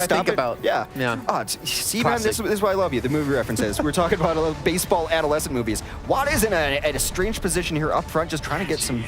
think about. Yeah. Oh, see, man, this is why I love you, the movie references. We're talking about baseball adolescent movies. Watt is in a strange position here up front, just trying to get some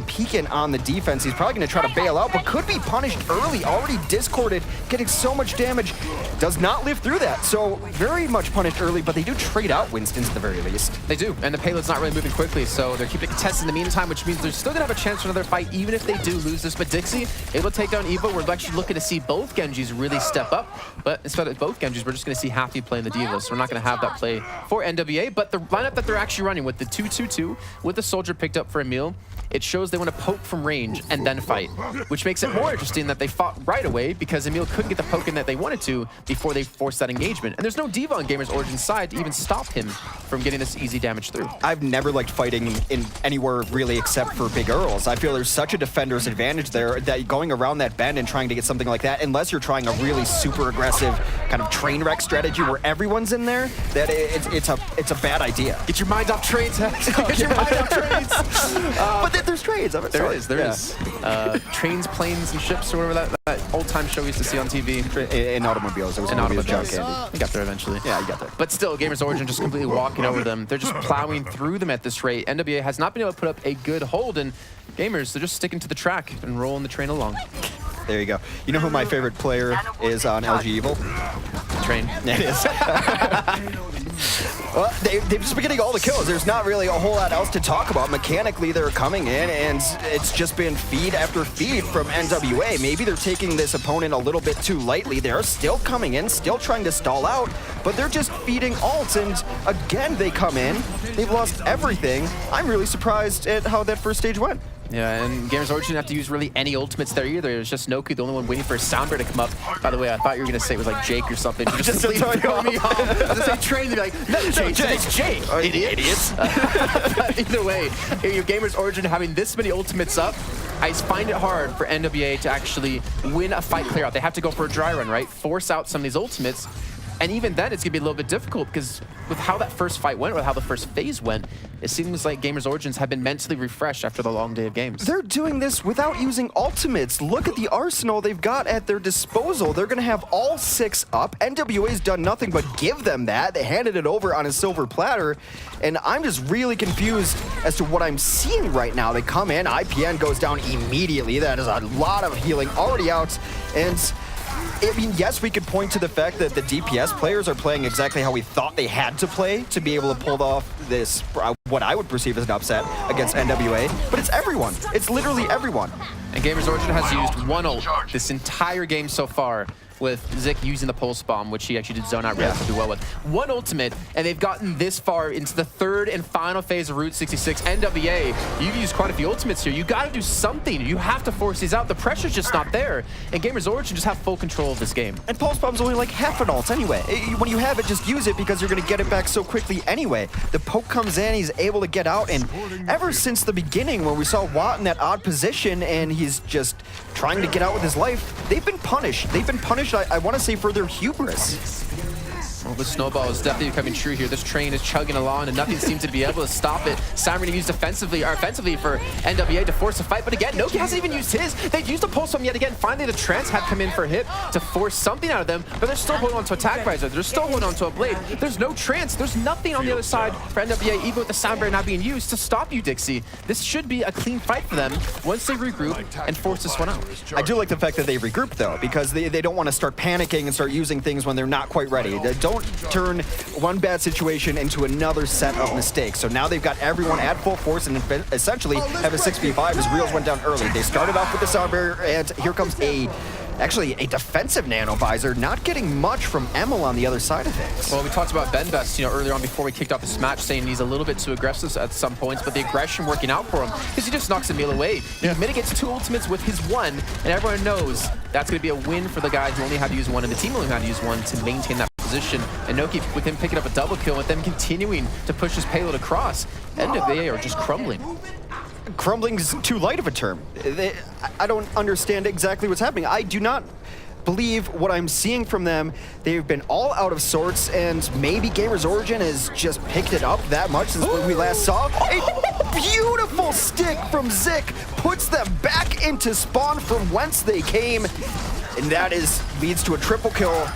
peeking on the defense. He's probably going to try to bail out, but could be punished early. Already discorded, getting so much damage. Does not live through that. So very much punished early, but they do trade out Winston's at the very least. They do, and the payload's not really moving quickly, so they're keeping it contested in the meantime, which means they're still going to have a chance for another fight, even if they do lose this. But Dixie able to take down Evo. We're actually looking to see both Genjis really step up, but instead of both Genjis, we're just going to see Happy playing the D.Va, so we're not going to have that play for NWA. But the lineup that they're actually running with the 2-2-2, with the Soldier picked up for Emil, it shows they want to poke from range and then fight, which makes it more interesting that they fought right away because Emil couldn't get the poke in that they wanted to before they forced that engagement. And there's no D.Va on GamersOrigin's side to even stop him from getting this easy damage through. I've never liked fighting in anywhere really except for big Earls. I feel there's such a defender's advantage there that going around that bend and trying to get something like that, unless you're trying a really super aggressive kind of train wreck strategy where everyone's in there, that it's a bad idea. Get your mind off trades, Get your mind off trades. But there's trades. There is. Trains, planes, and ships, or whatever that old-time show we used to see on TV. In automobiles. It was automobiles. We got there eventually. Yeah, you got there. But still, GamersOrigin just completely walking over them. They're just plowing through them at this rate. NWA has not been able to put up a good hold, and Gamers, they're just sticking to the track and rolling the train along. There you go. You know who my favorite player is on LG Evil? Train. It is. Well, they've just been getting all the kills. There's not really a whole lot else to talk about. Mechanically, they're coming in, and it's just been feed after feed from NWA. Maybe they're taking this opponent a little bit too lightly. They're still coming in, still trying to stall out, but they're just feeding ults, and again, they come in. They've lost everything. I'm really surprised at how that first stage went. Yeah, and GamersOrigin didn't have to use really any ultimates there either. It was just Noku, the only one waiting for a sound bear to come up. By the way, I thought you were going to say it was like Jake or something. Just to throw me off. I was going to say Train, they'd be like, no, Jake, it's Jake. Idiots. But either way, GamersOrigin having this many ultimates up, I find it hard for NWA to actually win a fight clear out. They have to go for a dry run, right? Force out some of these ultimates. And even then, it's going to be a little bit difficult because with how that first fight went, or how the first phase went, it seems like GamersOrigins have been mentally refreshed after the long day of games. They're doing this without using ultimates. Look at the arsenal they've got at their disposal. They're going to have all 6 up. NWA's done nothing but give them that. They handed it over on a silver platter. And I'm just really confused as to what I'm seeing right now. They come in, IPN goes down immediately. That is a lot of healing already out. And I mean, yes, we could point to the fact that the DPS players are playing exactly how we thought they had to play to be able to pull off this, what I would perceive as an upset against NWA, but it's everyone. It's literally everyone. And GamersOrigin has used one ult this entire game so far, with Zik using the pulse bomb, which he actually did zone out relatively well with. One ultimate, and they've gotten this far into the third and final phase of Route 66. NWA, you've used quite a few ultimates here. You got to do something. You have to force these out. The pressure's just not there. And GamersOrigin just have full control of this game. And pulse bomb's only like half an ult anyway. When you have it, just use it because you're going to get it back so quickly anyway. The poke comes in, he's able to get out, and ever since the beginning when we saw Watt in that odd position and he's just trying to get out with his life, they've been punished. They've been punished, I want to say, for their hubris. Well, the snowball is definitely becoming true here. This train is chugging along, and nothing seems to be able to stop it. Siren used offensively for NWA to force a fight, but again, Noki hasn't even used his. They've used a pulse bomb yet again. Finally, the trance had come in for a hit to force something out of them, but they're still holding on to attack visor. They're still holding on to a blade. There's no trance. There's nothing on the other side for NWA, even with the sound barrier not being used, to stop you, Dixie. This should be a clean fight for them once they regroup and force this one out. I do like the fact that they regrouped, though, because they don't want to start panicking and start using things when they're not quite ready. They don't turn one bad situation into another set of mistakes. So now they've got everyone at full force and essentially have a 6v5 as Reels went down early. They started off with the sound barrier, and here comes actually a defensive nano visor, not getting much from Emil on the other side of things. Well, we talked about Ben Best, earlier on before we kicked off this match, saying he's a little bit too aggressive at some points, but the aggression working out for him because he just knocks Emil away. He mitigates 2 ultimates with his 1, and everyone knows that's going to be a win for the guy who only had to use 1, and the team only had to use 1 to maintain that position. And Noki, with him picking up a double kill, with them continuing to push his payload across, NWA are just crumbling. Crumbling is too light of a term. I don't understand exactly what's happening. I do not believe what I'm seeing from them. They've been all out of sorts, and maybe GamersOrigin has just picked it up that much since when we last saw. A beautiful stick from Zik puts them back into spawn from whence they came. And that leads to a triple kill.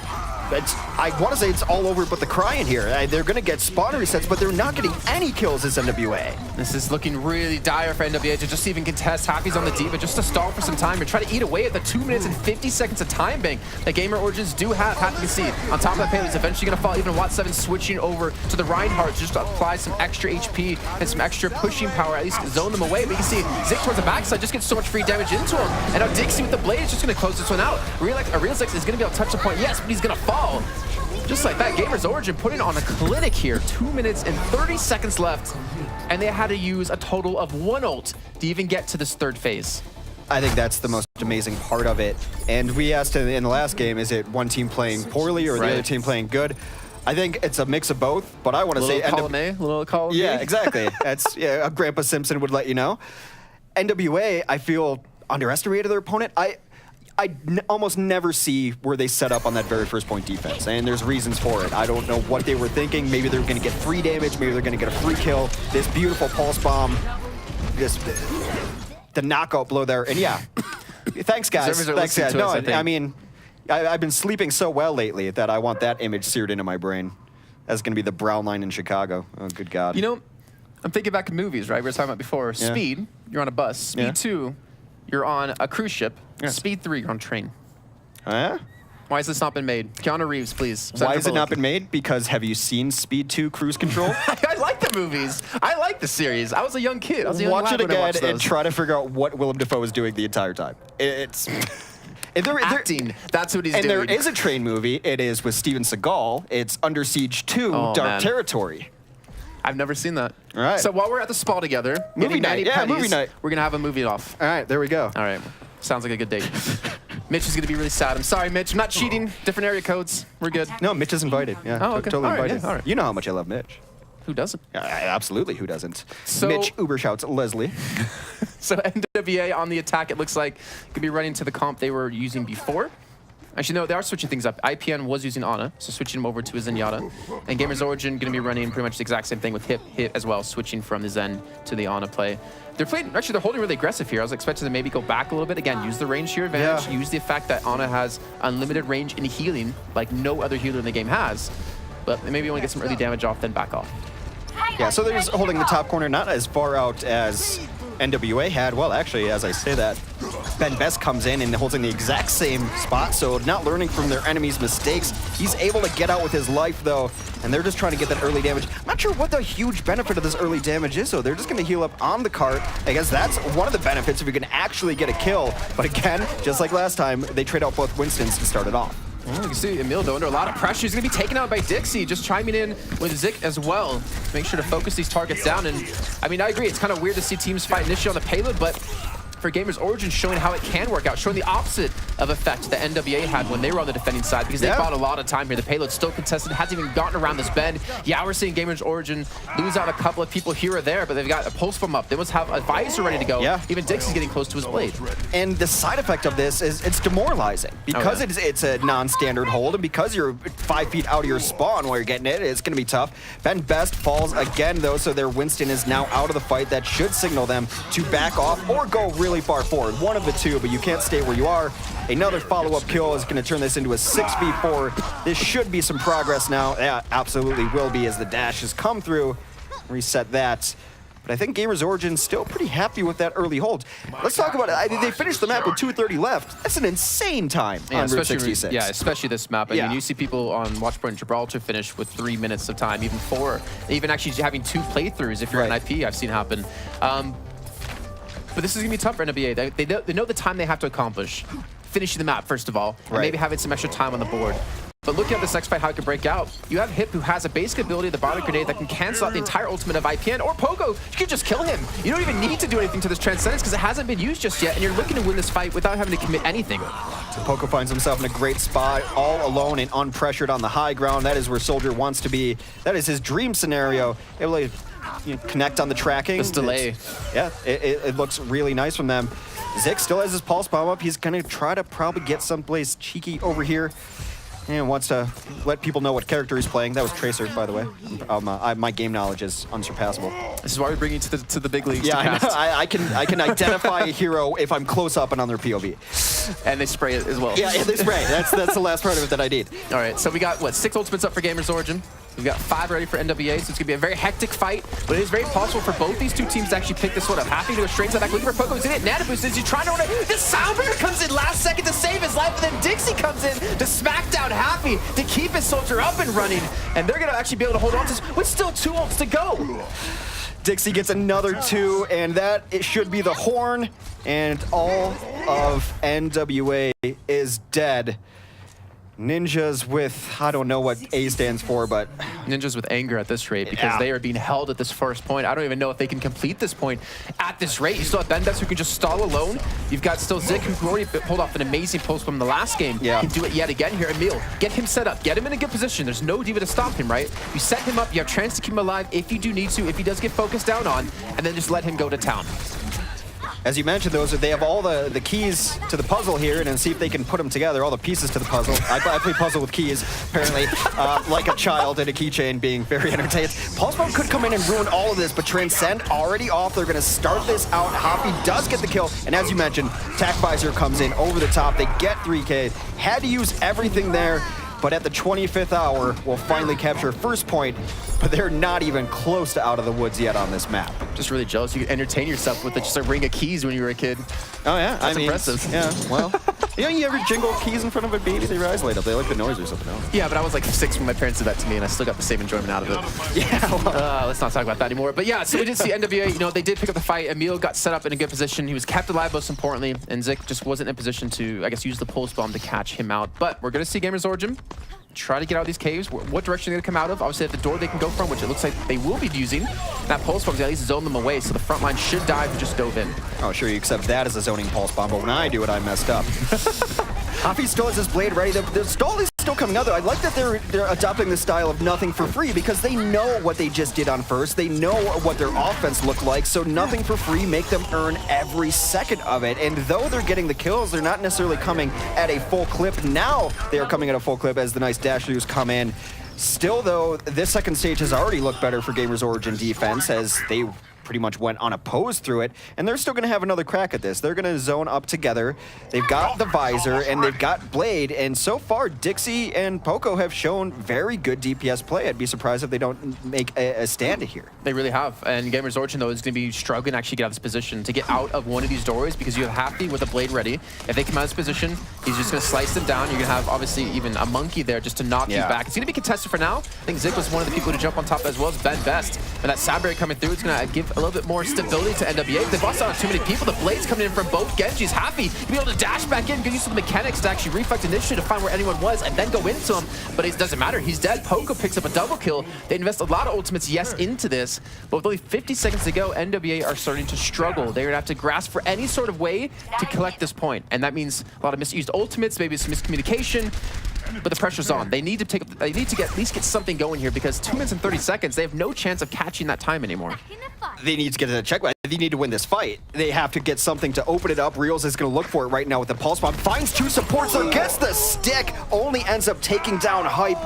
I want to say it's all over but the crying here. They're going to get spawn resets, but they're not getting any kills as NWA. This is looking really dire for NWA to just even contest. Happy's on the D, but just to stall for some time and try to eat away at the 2 minutes and 50 seconds of time bank that GamerOrigins do have. Happy to see on top of that payload, he's eventually going to fall. Even Watt7 switching over to the Reinhardt just to apply some extra HP and some extra pushing power, at least zone them away. But you can see Zik towards the backside just gets so much free damage into him. And now Dixie with the blade is just going to close this one out. Real Zik is going to be able to touch the point, yes, but he's going to fall. Just like that, GamersOrigin putting on a clinic here. 2 minutes and 30 seconds left, and they had to use a total of 1 ult to even get to this third phase. I think that's the most amazing part of it. And we asked in the last game, is it one team playing poorly or the other team playing good? I think it's a mix of both, but I want to say... Little column A? Yeah, exactly. That's Grandpa Simpson would let you know. NWA, I feel, underestimated their opponent. I almost never see where they set up on that very first point defense, and there's reasons for it. I don't know what they were thinking. Maybe they're going to get free damage. Maybe they're going to get a free kill. This beautiful pulse bomb, the knockout blow there, and yeah. Thanks, guys. Thanks, guys. No, I mean, I've been sleeping so well lately that I want that image seared into my brain. That's going to be the brown line in Chicago. Oh, good God. You know, I'm thinking back in movies, right? We were talking about before. Yeah. Speed, you're on a bus. Speed 2, you're on a cruise ship. Yes. Speed 3, you're on a train. Huh? Why has this not been made? Keanu Reeves, please. Why has it not been made? Because have you seen Speed 2 Cruise Control? I like the movies. I like the series. I was a young kid. I was a young Watch it again and try to figure out what Willem Dafoe is doing the entire time. It's... Acting. That's what he's doing. And there is a train movie. It is with Steven Seagal. It's Under Siege 2, Dark Territory. I've never seen that. All right. So while we're at the spa together, movie night. Yeah, movie night. We're going to have a movie off. All right, there we go. All right. Sounds like a good date. Mitch is going to be really sad. I'm sorry, Mitch. I'm not cheating. Different area codes. We're good. No, Mitch is invited. Yeah, okay. Totally invited. Yeah, all right. You know how much I love Mitch. Who doesn't? Absolutely, who doesn't? So, Mitch Uber shouts Leslie. So NWA on the attack, it looks like could be running to the comp they were using before. Actually, no, they are switching things up. IPN was using Ana, so switching him over to a Zenyatta. And GamersOrigin going to be running pretty much the exact same thing with Hit as well, switching from the Zen to the Ana play. They're holding really aggressive here. I was expecting to maybe go back a little bit. Again, use the range to your advantage. Use the fact that Ana has unlimited range in healing, like no other healer in the game has. But maybe want to get some early damage off, then back off. Yeah, so they're just holding the top corner, not as far out as NWA had. Well, actually, as I say that, Ben Best comes in and holds in the exact same spot, so not learning from their enemies' mistakes. He's able to get out with his life, though, and they're just trying to get that early damage. I'm not sure what the huge benefit of this early damage is, though. They're just going to heal up on the cart. I guess that's one of the benefits if you can actually get a kill. But again, just like last time, they trade out both Winstons to start it off. You can see Emil, though, under a lot of pressure. He's going to be taken out by Dixie, just chiming in with Zik as well. Make sure to focus these targets down. And, I mean, I agree. It's kind of weird to see teams fight initially on the payload, but for GamersOrigin showing how it can work out, showing the opposite of effect that NWA had when they were on the defending side, because they bought a lot of time here. The payload's still contested, hasn't even gotten around this bend. Yeah, we're seeing GamersOrigin lose out a couple of people here or there, but they've got a pulse bomb up. They must have a visor ready to go. Yeah. Even Dixie's getting close to his blade. And the side effect of this is it's demoralizing. Because it's a non-standard hold, and because you're 5 feet out of your spawn while you're getting it, it's going to be tough. Ben Best falls again, though, so their Winston is now out of the fight. That should signal them to back off or go really far forward. One of the two, but you can't stay where you are. Another follow-up kill is going to turn this into a 6v4. This should be some progress now. Yeah, absolutely will be as the dash has come through. Reset that. But I think GamersOrigin still pretty happy with that early hold. Let's talk about it. They finished the map with 2:30 left. That's an insane time on Route 66. Yeah, especially this map. I mean, you see people on Watchpoint Gibraltar finish with 3 minutes of time, even 4. Even actually having 2 playthroughs if you're an IP, I've seen happen. But this is going to be tough for NWA. They know the time they have to accomplish. Finishing the map, first of all, and maybe having some extra time on the board. But looking at this next fight, how it can break out, you have Hip, who has a basic ability, the body grenade, that can cancel out the entire ultimate of IPN, or Poco, you can just kill him. You don't even need to do anything to this Transcendence because it hasn't been used just yet, and you're looking to win this fight without having to commit anything. Poco finds himself in a great spot, all alone and unpressured on the high ground. That is where Soldier wants to be. That is his dream scenario. Able to connect on the tracking. This delay. It looks really nice from them. Zik still has his pulse bomb up. He's going to try to probably get someplace cheeky over here. and wants to let people know what character he's playing. That was Tracer, by the way. My game knowledge is unsurpassable. This is why we bring you to the big leagues. Yeah, to cast. I can identify a hero if I'm close up and on their POV. And they spray it as well. Yeah, they spray. That's the last part of it that I need. All right, so we got, what, 6 ultimates up for Gamers Origin. We've got 5 ready for NWA, so it's going to be a very hectic fight, but it is very possible for both these two teams to actually pick this one up. Happy to go straight to the back, looking for Poco. He's in it. Nanoboost is trying to run it. The Soundbird comes in last second to save his life, and then Dixie comes in to smack down Happy to keep his soldier up and running, and they're going to actually be able to hold on to this with still 2 ults to go. Dixie gets another 2, and that it should be the horn, and all of NWA is dead. Ninjas with, I don't know what A stands for, but... Ninjas with anger at this rate because they are being held at this first point. I don't even know if they can complete this point at this rate. You still have Benbest who can just stall alone. You've got still Zik who already pulled off an amazing post from the last game. Can do it yet again here. Emil, get him set up. Get him in a good position. There's no diva to stop him, right? You set him up. You have chance to keep him alive if you do need to, if he does get focused down on, and then just let him go to town. As you mentioned, they have all the keys to the puzzle here, and then see if they can put them together, all the pieces to the puzzle. I play puzzle with keys, apparently, like a child in a keychain, being very entertained. Pulse Bomb could come in and ruin all of this, but Transcend already off. They're going to start this out. Hoppy does get the kill, and as you mentioned, Tac Visor comes in over the top. They get 3K. Had to use everything there, but at the 25th hour, we'll finally capture first point, but they're not even close to out of the woods yet on this map. Just really jealous. You could entertain yourself with just a ring of keys when you were a kid. Oh, yeah? That's impressive. Yeah, well, you ever jingle keys in front of a baby? They rise light up. They like the noise or something else. Yeah, but I was like 6 when my parents did that to me, and I still got the same enjoyment out of it. Yeah, well. Let's not talk about that anymore. But yeah, so we did see NWA, they did pick up the fight. Emil got set up in a good position. He was kept alive, most importantly, and Zik just wasn't in a position to, I guess, use the pulse bomb to catch him out. But we're going to see Gamers Origin try to get out of these caves. What direction they're going to come out of? Obviously, at the door they can go from, which it looks like they will be using. That pulse bomb at least zone them away, so the front line should die if you just dove in. Oh, sure, you accept that as a zoning pulse bomb, but when I do it, I messed up. Hoppy still has his blade ready. The stall is still coming out, though. I like that they're adopting the style of nothing for free because they know what they just did on first. They know what their offense looked like, so nothing for free make them earn every second of it. And though they're getting the kills, they're not necessarily coming at a full clip. Now they are coming at a full clip as the nice dash throughs come in. Still, though, this second stage has already looked better for Gamers Origin defense as they pretty much went unopposed through it, and they're still going to have another crack at this. They're going to zone up together. They've got the Visor, and they've got Blade, and so far, Dixie and Poco have shown very good DPS play. I'd be surprised if they don't make a stand here. They really have, and Gamers Origin, though, is going to be struggling to actually get out of this position, to get out of one of these doors, because you have Happy with a Blade ready. If they come out of this position, he's just going to slice them down. You're going to have, obviously, even a Monkey there just to knock you back. It's going to be contested for now. I think Zik was one of the people to jump on top as well as Benbest. But that Soundberry coming through, it's going to give a little bit more stability to NWA. They've lost out on too many people. The Blade's coming in from both Genjis. Happy to be able to dash back in, get used to the mechanics to actually reflect initially to find where anyone was and then go into him. But it doesn't matter. He's dead. Poco picks up a double kill. They invest a lot of ultimates, yes, into this. But with only 50 seconds to go, NWA are starting to struggle. They're going to have to grasp for any sort of way to collect this point. And that means a lot of misused ultimates, maybe some miscommunication. But the pressure's on. They need to at least get something going here because 2 minutes and 30 seconds, they have no chance of catching that time anymore. They need to get a check. They need to win this fight. They have to get something to open it up. Reels is going to look for it right now with the pulse bomb. Finds 2 supports, so gets the stick. Only ends up taking down Hype.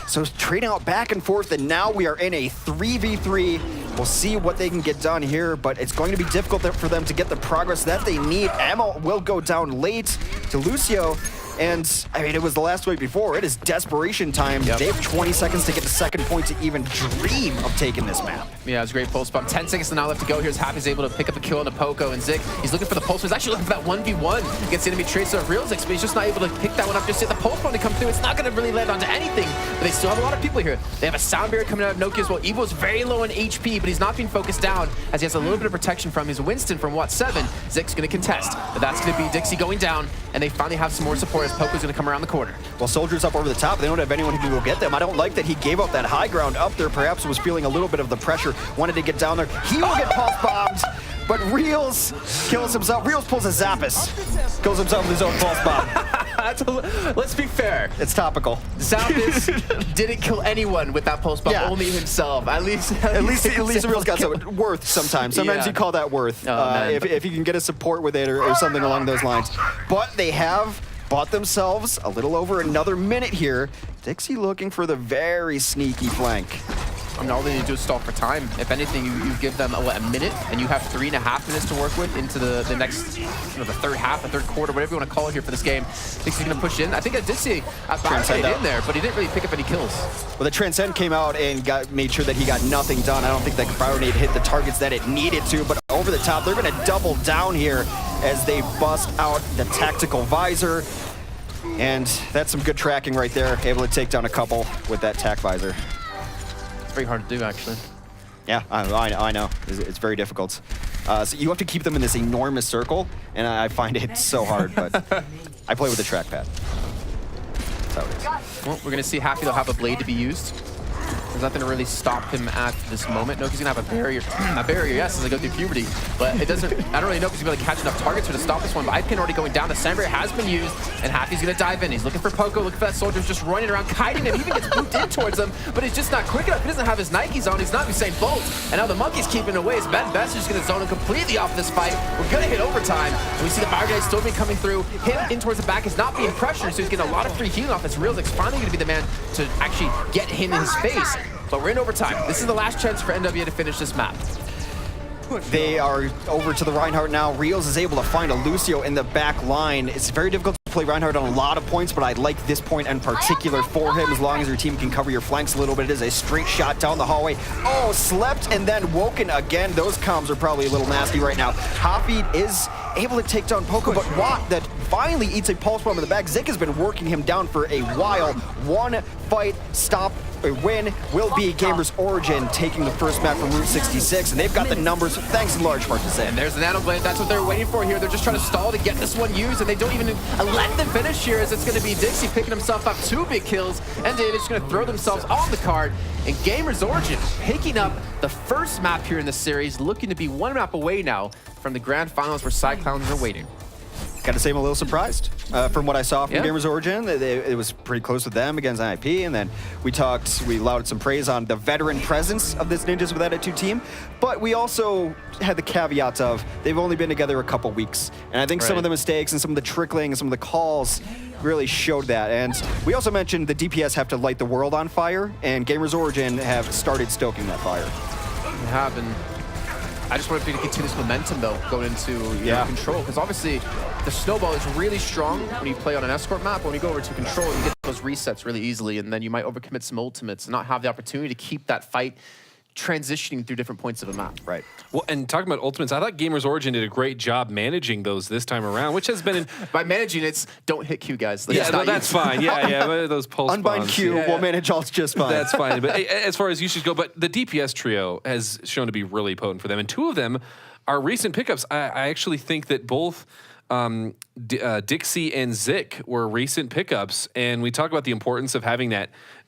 So trading out back and forth, and now we are in a 3v3. We'll see what they can get done here, but it's going to be difficult for them to get the progress that they need. Ammo will go down late to Lucio. And, I mean, it was the last week before. It is desperation time. They have 20 seconds to get the second point to even dream of taking this map. Yeah, it was a great pulse bomb. 10 seconds now left to go. Here's Happy's able to pick up a kill on the Poco, and Zik, he's looking for the pulse. He's actually looking for that 1v1 against the enemy Tracer of Real Zik, but he's just not able to pick that one up just yet. The pulse bomb to come through, it's not going to really land onto anything, but they still have a lot of people here. They have a sound barrier coming out of Nokia as well. Evo's very low on HP, but he's not being focused down as he has a little bit of protection from his Winston from Watt 7. Zik's going to contest, but that's going to be Dixie going down, and they finally have some more support as Poco's going to come around the corner. Well, Soldier's up over the top. They don't have anyone who can go get them. I don't like that he gave up that high ground up there. Perhaps was feeling a little bit of the pressure, wanted to get down there. He will get pulse bombed, but Reels kills himself. Reels pulls a Zappis, kills himself with his own pulse bomb. Let's be fair. It's topical. Zappis didn't kill anyone with that pulse bomb, only himself. At least Reels got some worth sometimes. Sometimes you call that worth if you can get a support with it or something along those lines. But they have bought themselves a little over another minute here. Dixie looking for the very sneaky flank. I mean, all they need to do is stall for time. If anything, you give them, what, a minute, and you have 3.5 minutes to work with into the next, the third half, the third quarter, whatever you want to call it here for this game. Dixie's going to push in. I think I did see Transcend in there, but he didn't really pick up any kills. Well, the Transcend came out and made sure that he got nothing done. I don't think that Fire Grenade hit the targets that it needed to, but over the top, they're going to double down here as they bust out the tactical visor. And that's some good tracking right there. Able to take down a couple with that tac visor. Very hard to do, actually. Yeah, I know. It's very difficult. So you have to keep them in this enormous circle, and I find it so hard, but I play with the trackpad. That's how it is. Well, we're going to see Happy will have a blade to be used. There's nothing to really stop him at this moment. No, he's going to have a barrier. A barrier, yes, as they go through puberty. But it doesn't, I don't really know if he's going to catch enough targets to stop this one. But Ipin already going down. The Sand Barrier has been used, and Happy's going to dive in. He's looking for Poco, looking for that soldier who's just running around, kiting him. He even gets moved in towards him, but he's just not quick enough. He doesn't have his Nikes on. He's not Usain Bolt. And now the Monkey's keeping away. His best is going to zone him completely off this fight. We're going to hit overtime. And we see the Fire Grenade still being coming through. Him in towards the back is not being pressured, so he's getting a lot of free healing off this. Real's finally going to be the man to actually get him in his face. But we're in overtime. This is the last chance for NWA to finish this map. They are over to the Reinhardt now. Reels is able to find a Lucio in the back line. It's very difficult to play Reinhardt on a lot of points, but I like this point in particular for him as long as your team can cover your flanks a little bit. It is a straight shot down the hallway. Oh, slept and then woken again. Those comms are probably a little nasty right now. Hafid is able to take down Poco, but Watt that finally eats a pulse bomb in the back. Zik has been working him down for a while. One fight stop win will be GamersOrigin taking the first map from Route 66, and they've got the numbers thanks in large part to Zen. And there's the Nano Blade. That's what they're waiting for here. They're just trying to stall to get this one used, and they don't even let them finish here, as it's going to be Dixie picking himself up 2 big kills, and they're just going to throw themselves on the card. And GamersOrigin picking up the first map here in the series, looking to be 1 map away now from the grand finals where Cyclones are waiting. Gotta say I'm a little surprised from what I saw from GamersOrigin. It was pretty close with them against NIP, and then we lauded some praise on the veteran presence of this Ninjas with Attitude team, but we also had the caveats of they've only been together a couple weeks, and I think some of the mistakes and some of the trickling and some of the calls really showed that. And we also mentioned the DPS have to light the world on fire, and GamersOrigin have started stoking that fire. They have, and I just want to continue this momentum, though, going into control, because obviously the snowball is really strong when you play on an escort map. When you go over to control, you get those resets really easily, and then you might overcommit some ultimates and not have the opportunity to keep that fight transitioning through different points of the map. Right. Well, and talking about ultimates, I thought GamersOrigin did a great job managing those this time around, which has been... By managing, it's don't hit Q, guys. Yeah, that's fine. Yeah, those pulse Unbind Q, we'll manage alt just fine. That's fine. But as far as usage go, but the DPS trio has shown to be really potent for them, and 2 of them are recent pickups. I actually think that both Dixie and Zik were recent pickups, and we talk about the importance of having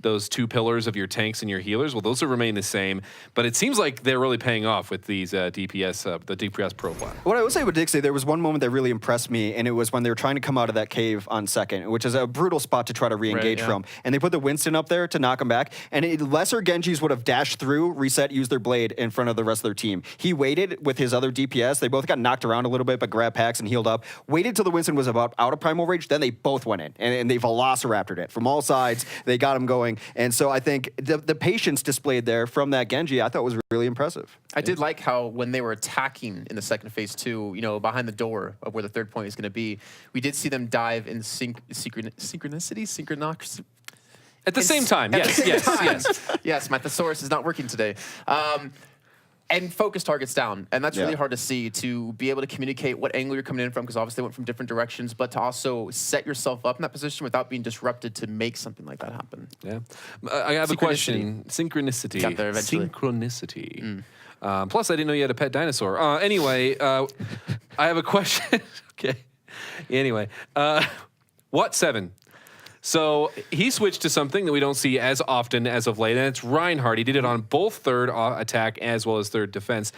those 2 pillars of your tanks and your healers. Well, those will remain the same, but it seems like they're really paying off with these the DPS profile. What I will say with Dixie, there was one moment that really impressed me, and it was when they were trying to come out of that cave on second, which is a brutal spot to try to re-engage from, and they put the Winston up there to knock him back, and lesser Genjis would have dashed through, reset, used their blade in front of the rest of their team. He waited with his other DPS. They both got knocked around a little bit, but grabbed packs and healed up. Waited till the Winston was about out of primal rage, then they both went in, and they velociraptored it from all sides. They got him going, and so I think the patience displayed there from that Genji, I thought was really impressive. I did like how when they were attacking in the second phase 2, you know, behind the door of where the third point is going to be, we did see them dive in synchronicity. At the same time, yes. Yes, my thesaurus is not working today. And focus targets down. And that's really hard to see, to be able to communicate what angle you're coming in from, because obviously they went from different directions, but to also set yourself up in that position without being disrupted to make something like that happen. Yeah. I have a question. Synchronicity. Got there eventually. Synchronicity. Plus, I didn't know you had a pet dinosaur. Anyway, I have a question. Okay. Anyway, what 7? So he switched to something that we don't see as often as of late, and it's Reinhardt. He did it on both third attack as well as third defense.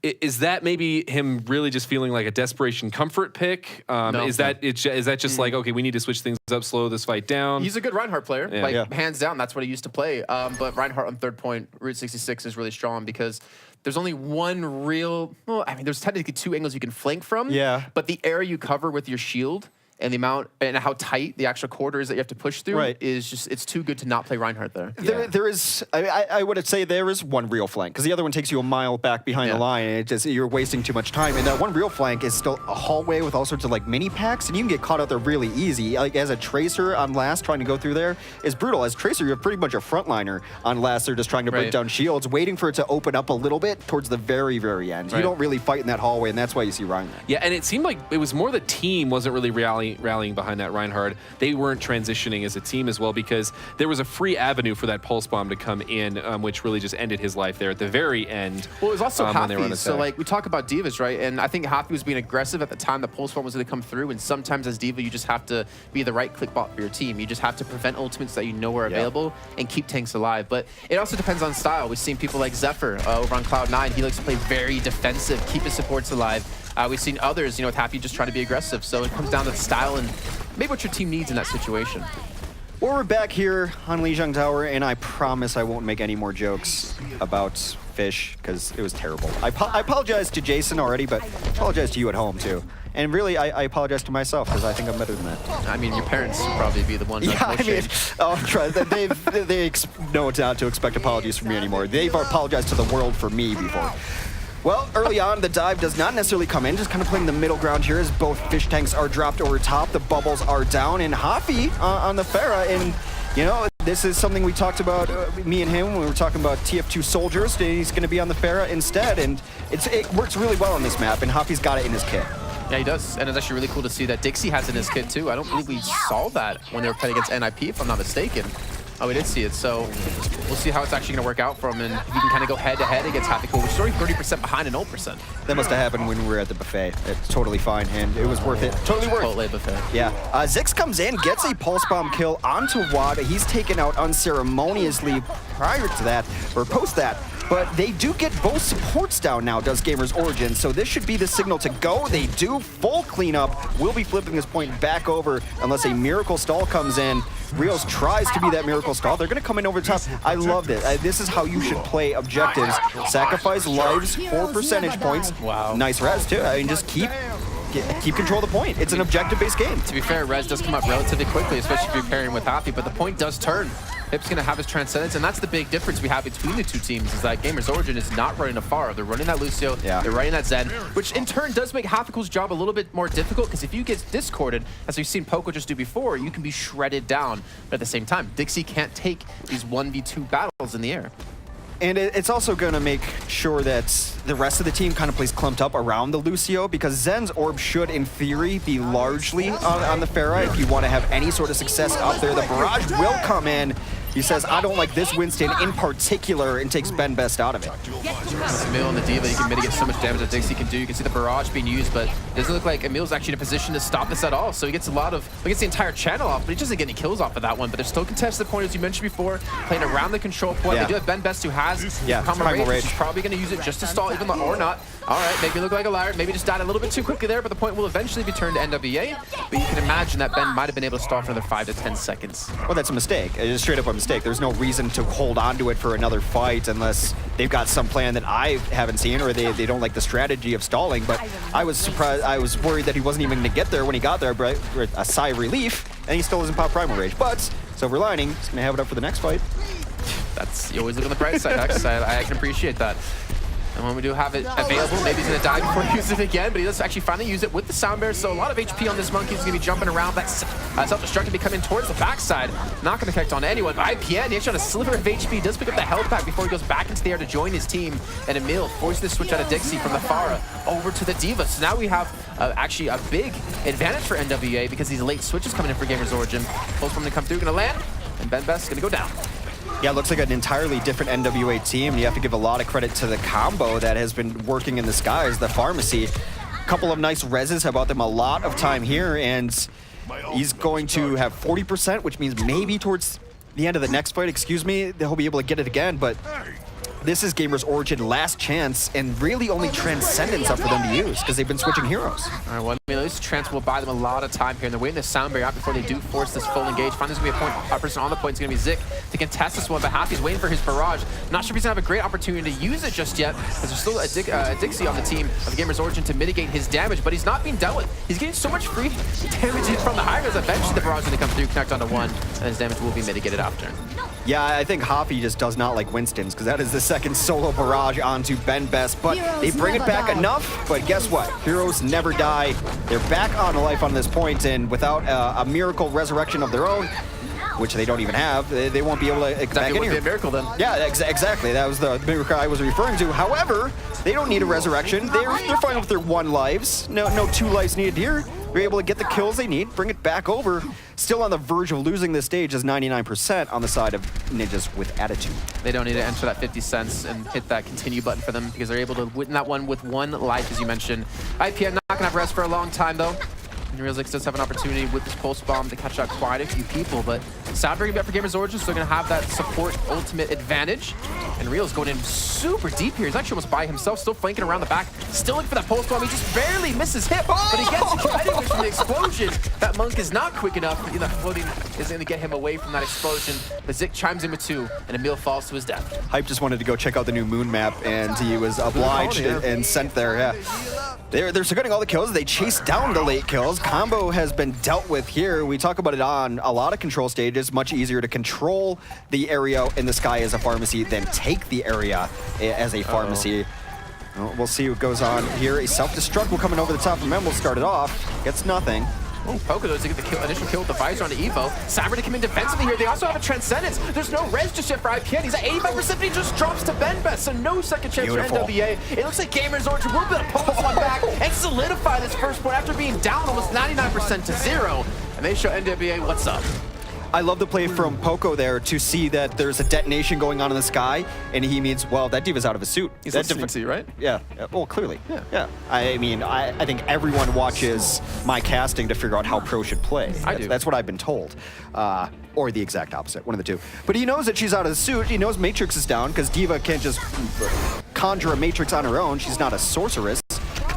Is that maybe him really just feeling like a desperation comfort pick? No. Is that just like, okay, we need to switch things up, slow this fight down? He's a good Reinhardt player. Hands down, that's what he used to play. But Reinhardt on third point, Route 66 is really strong because there's only one real... Well, I mean, there's technically 2 angles you can flank from. Yeah. But the area you cover with your shield and the amount and how tight the actual quarter is that you have to push through Right. is just, it's too good to not play Reinhardt there. There is, I would say there is one real flank, because the other one takes you a mile back behind the line, and it just, you're wasting too much time. And that one real flank is still a hallway with all sorts of like mini packs, and you can get caught out there really easy. Like as a Tracer on last, trying to go through there is brutal. As Tracer, you're pretty much a frontliner on last. They're just trying to break down shields, waiting for it to open up a little bit towards the very, very end. You don't really fight in that hallway, and that's why you see Reinhardt. Yeah, and it seemed like it was more the team wasn't really rallying behind that Reinhardt. They weren't transitioning as a team as well, because there was a free avenue for that pulse bomb to come in, which really just ended his life there at the very end. Well, it was also Happy. So, attack. like, we talk about divas, right? And I think Happy was being aggressive at the time the pulse bomb was going to come through. And sometimes as diva, you just have to be the right click bot for your team. You just have to prevent ultimates that you know are available and keep tanks alive. But it also depends on style. We've seen people like Zephyr over on Cloud9. He likes to play very defensive, keep his supports alive. We've seen others, with Happy just trying to be aggressive. So it comes down to the style and maybe what your team needs in that situation. Well, we're back here on Lijiang Tower, and I promise I won't make any more jokes about Fish, because it was terrible. I apologize to Jason already, but I apologize to you at home, too. And really, I apologize to myself, because I think I'm better than that. I mean, your parents would probably be the ones that they know not to expect apologies from me anymore. They've apologized to the world for me before. Well, early on, the dive does not necessarily come in, just kind of playing the middle ground here as both fish tanks are dropped over top, the bubbles are down, and Hafi on the Pharah, and this is something we talked about, me and him, when we were talking about TF2 soldiers. He's going to be on the Pharah instead, and it works really well on this map, and Hafi's got it in his kit. Yeah, he does, and it's actually really cool to see that Dixie has it in his kit too. I don't believe we saw that when they were playing against NIP, if I'm not mistaken. Oh, we did see it, so we'll see how it's actually going to work out for him, and if he can kind of go head-to-head against Happy Cool. We're already 30% behind and 0%. That must have happened when we were at the buffet. It's totally fine, and it was worth it. Totally worth it. Chipotle buffet. Yeah. Zix comes in, gets a pulse bomb kill onto Wad. He's taken out unceremoniously prior to that, or post that. But they do get both supports down now, does GamersOrigin, so this should be the signal to go. They do full cleanup. We'll be flipping this point back over unless a miracle stall comes in. Rios tries to be that miracle stall. They're going to come in over the top. I loved it. This is how you should play objectives. Sacrifice lives for percentage points. Wow. Nice res, too. I mean, just keep control of the point. It's an objective-based game. To be fair, res does come up relatively quickly, especially if you're pairing with Happy, but the point does turn. Hip's going to have his Transcendence, and that's the big difference we have between the two teams, is that GamersOrigin is not running a Pharah. They're running that Lucio, they're running that Zen, which in turn does make Happy's job a little bit more difficult, because if you get discorded, as we've seen Poco just do before, you can be shredded down. But at the same time, Dixie can't take these 1v2 battles in the air. And it's also going to make sure that the rest of the team kind of plays clumped up around the Lucio, because Zen's orb should, in theory, be largely on the Pharah if you want to have any sort of success up there. The barrage will come in. He says, I don't like this Winston in particular, and takes Ben Best out of it. Emil and the Diva, you can mitigate so much damage that Dixie can do. You can see the barrage being used, but it doesn't look like Emil's actually in a position to stop this at all. So he gets the entire channel off, but he doesn't get any kills off of that one. But they're still contested point, as you mentioned before, playing around the control point. They do have Ben Best, who has Primal Rage. He's probably going to use it just to stall, even or not. All right, make me look like a liar. Maybe just died a little bit too quickly there, but the point will eventually be turned to NWA. But you can imagine that Ben might have been able to stall for another 5 to 10 seconds. Well, that's a mistake. It's straight up a mistake. There's no reason to hold on to it for another fight unless they've got some plan that I haven't seen, or they don't like the strategy of stalling. But I was surprised. I was worried that he wasn't even going to get there when he got there, but a sigh of relief, and he still doesn't pop Primal Rage. But silver lining, he's going to have it up for the next fight. You always look on the bright side, Hex. I can appreciate that. And when we do have it available, maybe he's going to die before he uses it again, but he does actually finally use it with the Sound Bear, so a lot of HP on this Monkey. Is going to be jumping around. That self-destruct be coming towards the backside. Not going to connect on anyone, but IPN, he actually on a sliver of HP, does pick up the health pack before he goes back into the air to join his team, and Emil forces the switch out of Dixie from the Pharah over to the Diva. So now we have actually a big advantage for NWA, because these late switches coming in for GamersOrigin. Close one to come through, going to land, and Ben Best going to go down. Yeah, it looks like an entirely different NWA team. You have to give a lot of credit to the combo that has been working in the skies, the Pharmacy. A couple of nice reses have bought them a lot of time here, and he's going to have 40%, which means maybe towards the end of the next fight, he'll be able to get it again, but this is GamersOrigin last chance and really only Transcendence up for them to use because they've been switching heroes. All right, well, I mean, at least Trans will buy them a lot of time here, and they're waiting the sound barrier out before they do force this full engage. Finally, there's going to be a person on the point. It's going to be Zik to contest this one, but Happy's waiting for his barrage. Not sure if he's going to have a great opportunity to use it just yet, because there's still a Dixie on the team of GamersOrigin to mitigate his damage, but he's not being dealt with. He's getting so much free damage from the high res. Eventually, the barrage is going to come through, connect onto one, and his damage will be mitigated after. Yeah, I think Hoppy just does not like Winston's because that is the second solo barrage onto Ben Best, but they bring it back enough, but guess what? Heroes never die. They're back on life on this point, and without a miracle resurrection of their own, which they don't even have, they won't be able to get back in here. Be a miracle then. Yeah, exactly. That was the miracle I was referring to. However, they don't need a resurrection. They're fine with their 1 lives. No 2 lives needed here. They're able to get the kills they need, bring it back over. Still on the verge of losing this stage is 99% on the side of Ninjas with attitude. They don't need to enter that 50 cents and hit that continue button for them because they're able to win that one with 1 life, as you mentioned. IPN not going to have rest for a long time, though. And Realix does have an opportunity with this pulse bomb to catch out quite a few people, but Soundberg back for GamersOrigin, so they're going to have that support ultimate advantage. And Real's going in super deep here. He's actually almost by himself, still flanking around the back, still looking for that pulse bomb. He just barely misses hip, but he gets credit from the explosion. That Monk is not quick enough. The floating is going to get him away from that explosion. But Zik chimes in with 2, and Emil falls to his death. Hype just wanted to go check out the new moon map, and he was obliged and sent there. Yeah, they're getting all the kills. They chase down the late kills. Combo has been dealt with here. We talk about it on a lot of control stages. Much easier to control the area in the sky as a pharmacy than take the area as a pharmacy. Well, we'll see what goes on here. A self-destruct will come in over the top of Mem. Will start it off. Gets nothing. Oh, Poco does to get the initial kill with the visor onto Evo. Cyber to come in defensively here. They also have a Transcendence. There's no res just yet for IPN. He's at 85%, but he just drops to Ben Best, so no second chance for NWA. It looks like GamersOrigin will be able to pull this one back and solidify this first point after being down almost 99% to 0. And they show NWA what's up. I love the play from Poco there to see that there's a detonation going on in the sky, and he means, well, that Diva's out of his suit. He's listening to you, right? Yeah. Well, clearly. Yeah. I mean, I think everyone watches my casting to figure out how pro should play. I do. That's what I've been told. Or the exact opposite, one of the two. But he knows that she's out of the suit. He knows Matrix is down, because Diva can't just conjure a Matrix on her own. She's not a sorceress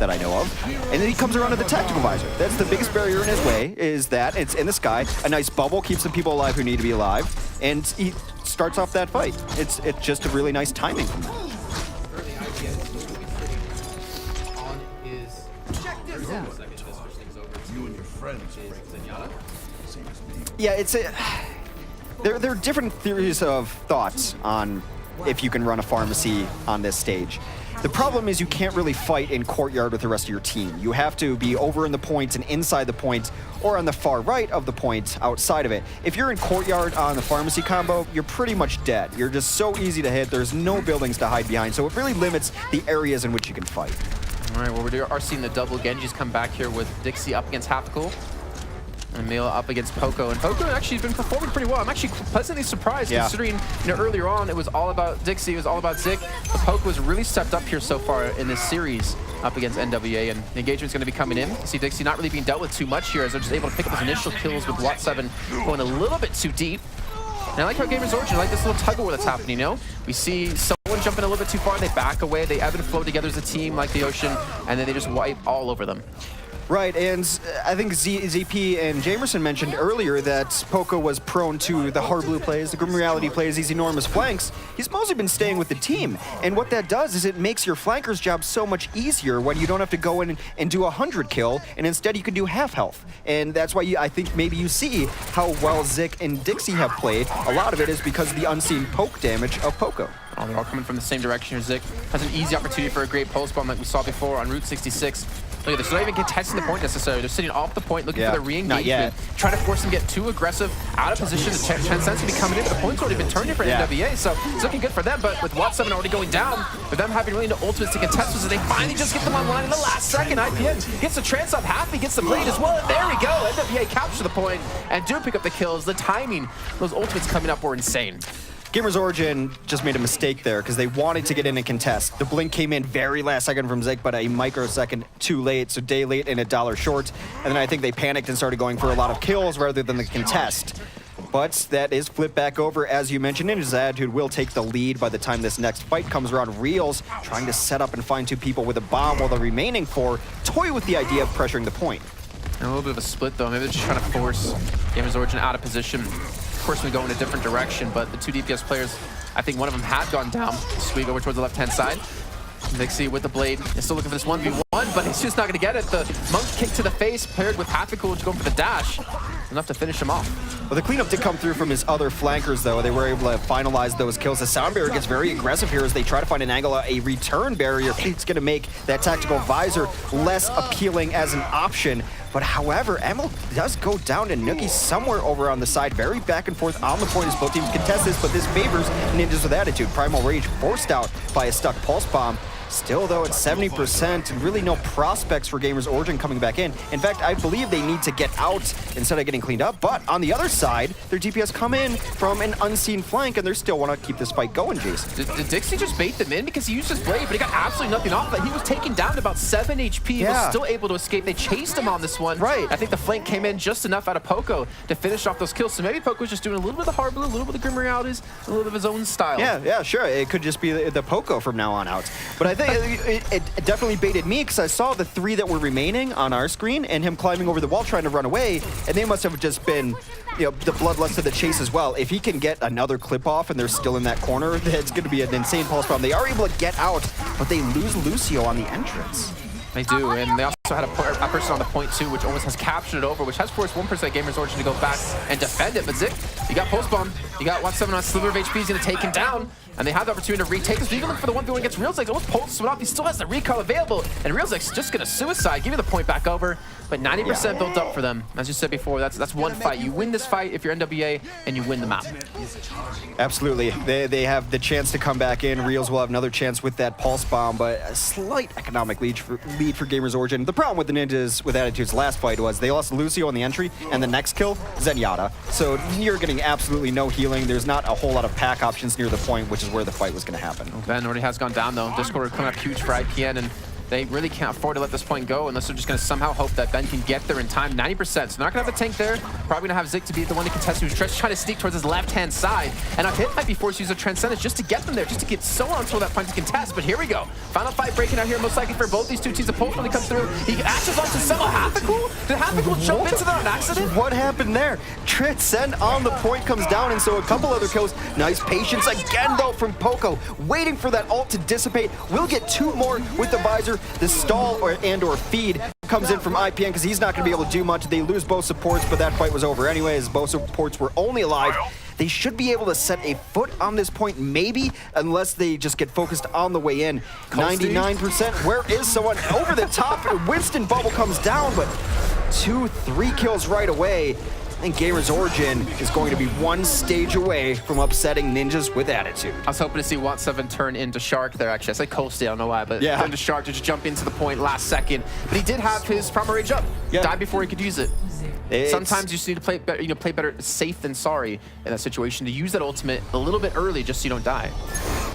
that I know of. And then he comes around to the tactical visor. That's the biggest barrier in his way, is that it's in the sky. A nice bubble keeps the people alive who need to be alive. And he starts off that fight. It's just a really nice timing from that. Yeah, there are different theories of thoughts on if you can run a pharmacy on this stage. The problem is you can't really fight in courtyard with the rest of your team. You have to be over in the point and inside the point, or on the far right of the point outside of it. If you're in courtyard on the pharmacy combo, you're pretty much dead. You're just so easy to hit. There's no buildings to hide behind, so it really limits the areas in which you can fight. All right, well, we are seeing the double Genjis come back here with Dixie up against Haptical. And Emil up against Poco, and Poco actually has been performing pretty well. I'm actually pleasantly surprised considering, earlier on it was all about Dixie, it was all about Zik. But Poco has really stepped up here so far in this series up against NWA, and the engagement's going to be coming in. You see Dixie not really being dealt with too much here as they're just able to pick up those initial kills with Watt 7 going a little bit too deep. And I like how GamersOrigin, I like this little tug of war that's happening, We see someone jumping a little bit too far, they back away, they ebb and flow together as a team like the ocean, and then they just wipe all over them. Right, and I think ZP and Jamerson mentioned earlier that Poco was prone to the hard blue plays, the grim reality plays, these enormous flanks. He's mostly been staying with the team, and what that does is it makes your flanker's job so much easier when you don't have to go in and do 100 kill, and instead you can do half health. And that's why I think maybe you see how well Zik and Dixie have played. A lot of it is because of the unseen poke damage of Poco. Oh, they're all coming from the same direction here. Zik has an easy opportunity for a great pulse bomb like we saw before on Route 66. Look at this, they're not even contesting the point necessarily. They're sitting off the point looking for the re-engagement, trying to force them to get too aggressive, out of position. The Transcendence will be coming in, but the point's already been turned in for NWA, so it's looking good for them. But with Watt 7 already going down, with them having really no ultimates to contest this, they finally just get them online in the last second. IPN gets the trance up, Happy gets the blade as well, and there we go. NWA capture the point and do pick up the kills. The timing, those ultimates coming up were insane. GamersOrigin just made a mistake there because they wanted to get in and contest. The blink came in very last second from Zik, but a microsecond too late, so day late and $1 short. And then I think they panicked and started going for a lot of kills rather than the contest. But that is flipped back over, as you mentioned. Ninja's attitude will take the lead by the time this next fight comes around. Reels trying to set up and find 2 people with a bomb, while the remaining 4 toy with the idea of pressuring the point. And a little bit of a split, though. Maybe they're just trying to force GamersOrigin out of position. Of course, we go in a different direction, but the 2 DPS players, I think one of them had gone down. Sweep over towards the left-hand side. Nixie with the blade is still looking for this 1v1, but he's just not going to get it. The Monk kick to the face paired with Happy Cool going for the dash. Enough to finish him off. Well, the cleanup did come through from his other flankers, though. They were able to finalize those kills. The Sound Barrier gets very aggressive here as they try to find an angle, a return barrier. It's going to make that tactical visor less appealing as an option. But however, Emil does go down to Nookie somewhere over on the side. Very back and forth on the point as both teams contest this, but this favors Ninjas with attitude. Primal Rage forced out by a stuck Pulse Bomb. Still, though, at 70%, and really no prospects for GamersOrigin coming back in. In fact, I believe they need to get out instead of getting cleaned up. But on the other side, their DPS come in from an unseen flank, and they still want to keep this fight going, Jason. Did Dixie just bait them in? Because he used his blade, but he got absolutely nothing off that. He was taken down to about 7 HP. He was still able to escape. They chased him on this one. Right. I think the flank came in just enough out of Poco to finish off those kills. So maybe Poco was just doing a little bit of the hard blue, a little bit of the Grim Realities, a little bit of his own style. Yeah, sure. It could just be the Poco from now on out. But I think it definitely baited me because I saw the 3 that were remaining on our screen and him climbing over the wall trying to run away, and they must have just been, you know, the bloodlust of the chase as well. If he can get another clip off and they're still in that corner, it's going to be an insane pulse bomb. They are able to get out, but they lose Lucio on the entrance. They do, and they also had a person on the point too, which almost has captured it over, which has forced 1% GamersOrigin to go back and defend it. But Zik, you got Post Bomb, you got 1-7 on Sliver of HP, he's going to take him down, and they have the opportunity to retake this. Even look for the 1v1 against Realzix, almost pulses it off. He still has the recall available, and Realzix just going to suicide, give you the point back over, but 90% built up for them. As you said before, that's one fight. You win this fight if you're NWA, and you win the map. Absolutely. They have the chance to come back in. Reels will have another chance with that Pulse Bomb, but a slight economic lead for GamersOrigin. The problem with the Ninjas with Attitude's last fight was they lost Lucio on the entry, and the next kill, Zenyatta. So you're getting absolutely no healing. There's not a whole lot of pack options near the point, which is where the fight was going to happen. Ben already has gone down, though. Discord coming up huge for IPN, and they really can't afford to let this point go unless they're just going to somehow hope that Ben can get there in time. 90%. So they're not going to have a tank there. Probably going to have Zik to be the one to contest, who's just trying to sneak towards his left-hand side. And Hit might be forced to use a Transcendence just to get them there, just to get someone until that point to contest. But here we go. Final fight breaking out here, most likely for both these 2 teams. The pulse when they come through. He ashes onto someone. Happy-Cool? Did Happy-Cool jump into that on accident? What happened there? Transcend on the point comes down, and so a couple other kills. Nice patience again, though, from Poco. Waiting for that ult to dissipate. We'll get 2 more with the visor. The stall or feed comes in from IPN because he's not going to be able to do much. They lose both supports, but that fight was over anyways. Both supports were only alive. They should be able to set a foot on this point, maybe, unless they just get focused on the way in. 99%. Where is someone over the top? Winston Bubble comes down, but 2-3 kills right away. I think GamersOrigin is going to be 1 stage away from upsetting Ninjas with attitude. I was hoping to see 1-7 turn into Shark there, actually. I say Coasty, I don't know why, but turn to Shark to just jump into the point last second. But he did have his Primal Rage up. Died before he could use it. Sometimes you just need to play better, play better safe than sorry in that situation, to use that ultimate a little bit early just so you don't die.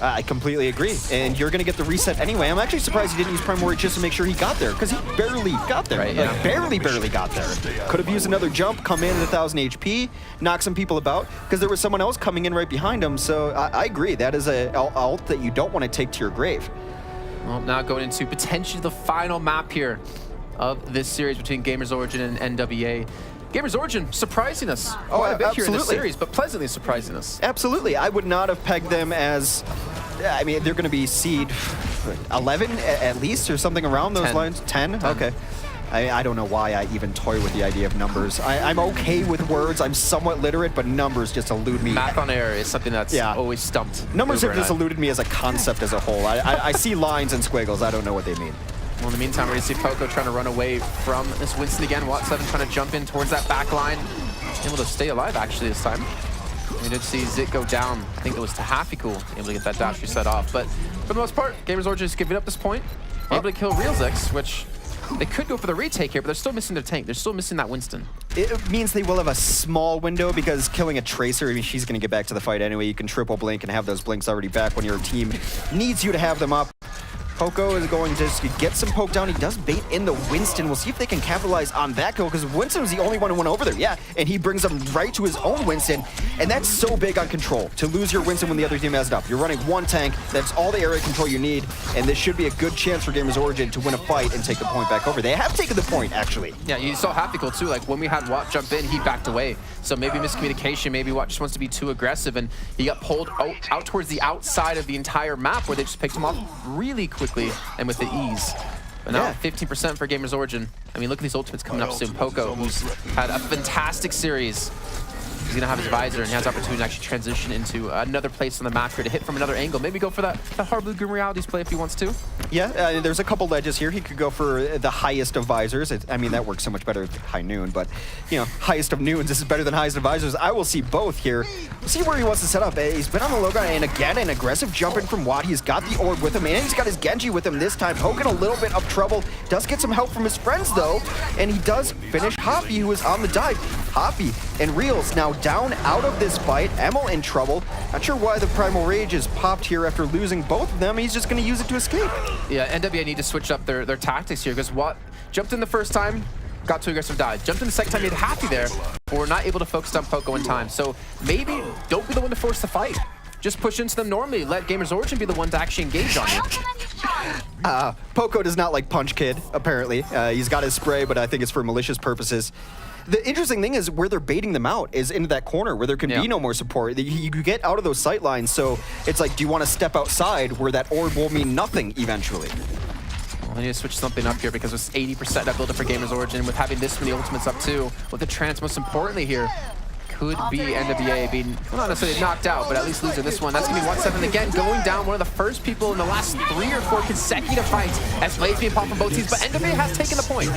I completely agree, and you're going to get the reset anyway. I'm actually surprised he didn't use Primal Rage just to make sure he got there, because he barely got there. Right, like, barely got there. Could have used another jump, come in at 1,000 HP, knock some people about, because there was someone else coming in right behind him. So I agree, that is an ult that you don't want to take to your grave. Well, now going into potentially the final map here of this series between GamersOrigin and NWA. GamersOrigin surprising us quite a bit here in this series, but pleasantly surprising us. Absolutely. I would not have pegged them as, I mean, they're going to be seed 11 at least, or something around those 10. lines. 10? Okay. I don't know why I even toy with the idea of numbers. I'm okay with words. I'm somewhat literate, but numbers just elude me. Math on air is something that's always stumped. Numbers have just eluded me as a concept as a whole. I see lines and squiggles. I don't know what they mean. Well, in the meantime, we're going to see Poco trying to run away from this Winston again. Watt7 trying to jump in towards that back line. Able to stay alive, actually, this time. We did see Zit go down. I think it was to Happy-Cool, able to get that dash reset off. But for the most part, GamersOrigin is giving up this point. Able to kill Realzix, which they could go for the retake here, but they're still missing their tank. They're still missing that Winston. It means they will have a small window, because killing a Tracer, I mean, she's going to get back to the fight anyway. You can triple blink and have those blinks already back when your team needs you to have them up. Poco is going to just get some poke down. He does bait in the Winston. We'll see if they can capitalize on that kill, because Winston was the only one who went over there. Yeah, and he brings them right to his own Winston, and that's so big on control, to lose your Winston when the other team has it up. You're running one tank, that's all the area control you need, and this should be a good chance for GamersOrigin to win a fight and take the point back over. They have taken the point, actually. Yeah, you saw Happy Cool too. Like when we had Watt jump in, he backed away. So maybe miscommunication, maybe Watt just wants to be too aggressive, and he got pulled out towards the outside of the entire map, where they just picked him off really quickly and with the ease. But now 15% for GamersOrigin. I mean, look at these ultimates coming up soon. Poco, who's had a fantastic series. He's gonna have his visor, and he has opportunity to actually transition into another place on the map here to hit from another angle. Maybe go for that hard blue Grim Realities play if he wants to. Yeah, there's a couple ledges here. He could go for the highest of visors. I mean, that works so much better at high noon, but, you know, highest of noons, this is better than highest of visors. I will see both here. We'll see where he wants to set up. He's been on the low ground, and again, an aggressive jump in from Watt. He's got the orb with him, and he's got his Genji with him this time. Poking a little bit of trouble. Does get some help from his friends, though, and he does finish Hoppy, who is on the dive. Hoppy and Reels now down out of this fight. Emil in trouble. Not sure why the Primal Rage is popped here after losing both of them. He's just going to use it to escape. Yeah, NWA need to switch up their tactics here, because Watt jumped in the first time, got too aggressive, died. Jumped in the second time, made Happy there, but we're not able to focus on Poco in time. So maybe don't be the one to force the fight. Just push into them normally. Let GamersOrigin be the one to actually engage on you. Poco does not like Punch Kid, apparently. He's got his spray, but I think it's for malicious purposes. The interesting thing is where they're baiting them out is into that corner where there can be no more support. You get out of those sight lines, so it's like, do you want to step outside where that orb will mean nothing eventually? Well, they need to switch something up here, because with 80% that build up for GamersOrigin, with having this many ultimates up too, with the trance most importantly here, could be NWA being, well, not necessarily knocked out, but at least losing this one. That's going to be 1-7 again, going down one of the first people in the last 3 or 4 consecutive fights as blades being popped from both teams, but NWA has taken the point.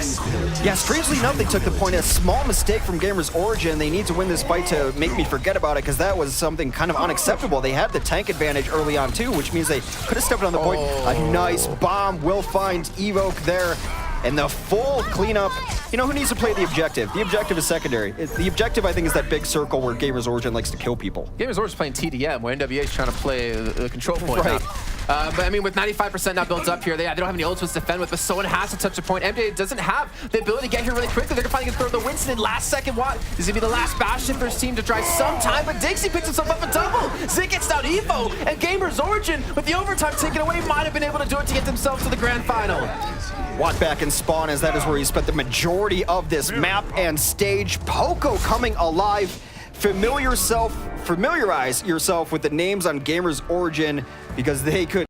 Yeah, strangely enough, they took the point. A small mistake from GamersOrigin. They need to win this fight to make me forget about it, because that was something kind of unacceptable. They had the tank advantage early on too, which means they could have stepped on the point. A nice bomb will find Evoke there. And the full cleanup. You know, who needs to play the objective? The objective is secondary. The objective, I think, is that big circle where GamersOrigin likes to kill people. GamersOrigin's playing TDM, where NWA is trying to play the control point now. But I mean, with 95% now built up here, they don't have any ultimates to defend with, but someone has to touch the point. NWA doesn't have the ability to get here really quickly. They're finally going to throw the Winston in last second. Watt is going to be the last bastion for his team to try some time, but Dixie picks himself up a double. Zik gets down Evo, and GamersOrigin, with the overtime taken away, might have been able to do it to get themselves to the grand final. Watt back in spawn, as that is where he spent the majority of this map and stage. Poco coming alive. Familiarize yourself with the names on GamersOrigin, because they could